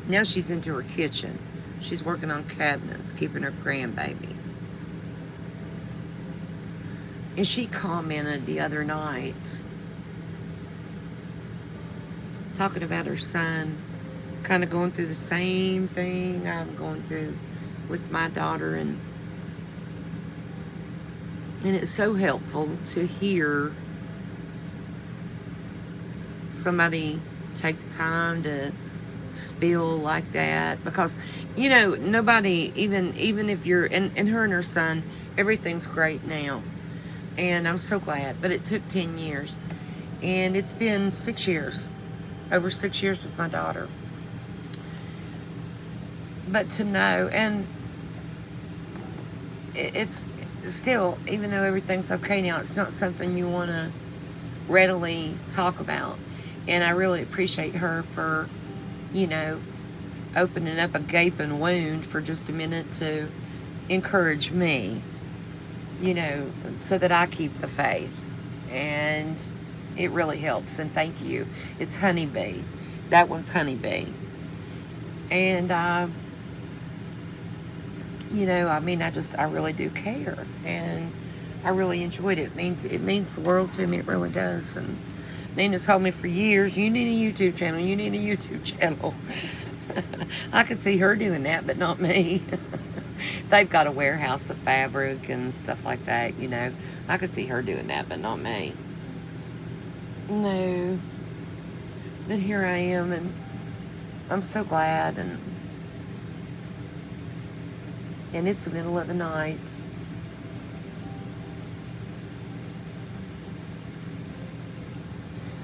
Now she's into her kitchen. She's working on cabinets, keeping her grandbaby. And she commented the other night, talking about her son, kind of going through the same thing I'm going through with my daughter. And it's so helpful to hear somebody take the time to spill like that. Because, you know, nobody, even if you're, and her and her son, everything's great now. And I'm so glad, but it took 10 years. And it's been 6 years, over 6 years with my daughter. But to know, and it's still, even though everything's okay now, it's not something you want to readily talk about. And I really appreciate her for, you know, opening up a gaping wound for just a minute to encourage me. You know, so that I keep the faith. And it really helps. And thank you. It's Honeybee. That one's Honeybee. And, you know, I mean, I really do care. And I really enjoyed it. It means the world to me. It really does. And Nina told me for years, you need a YouTube channel. You need a YouTube channel. I could see her doing that, but not me. They've got a warehouse of fabric and stuff like that, you know. I could see her doing that, but not me. No. But here I am, and I'm so glad. And it's the middle of the night.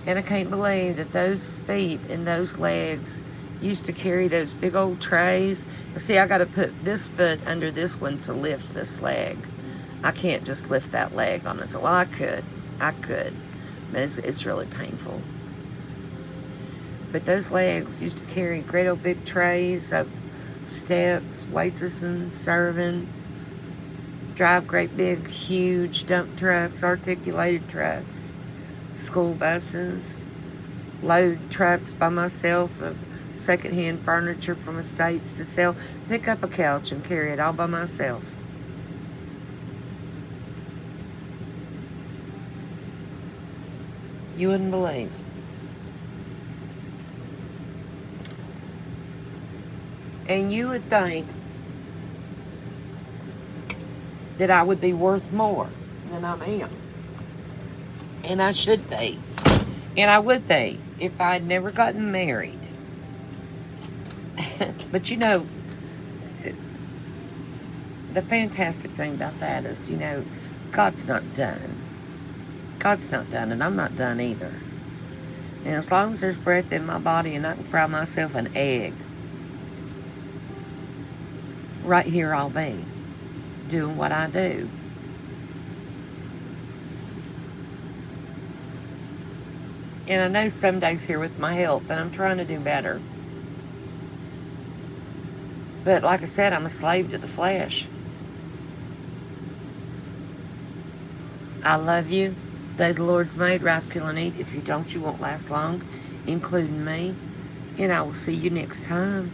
And I can't believe that those feet and those legs used to carry those big old trays. See, I got to put this foot under this one to lift this leg. I can't just lift that leg on its own. Well, I could, but it's really painful. But those legs used to carry great old big trays of steps, waitressing, serving, drive great big huge dump trucks, articulated trucks. school buses, load trucks by myself of secondhand furniture from estates to sell, pick up a couch and carry it all by myself. You wouldn't believe. And you would think that I would be worth more than I am. And I should be. And I would be if I'd never gotten married. But you know, the fantastic thing about that is, you know, God's not done. God's not done, and I'm not done either. And as long as there's breath in my body and I can fry myself an egg, right here I'll be, doing what I do. And I know some days here with my health, and I'm trying to do better. But like I said, I'm a slave to the flesh. I love you. Day the Lord's made, rise, kill, and eat. If you don't, you won't last long, including me. And I will see you next time.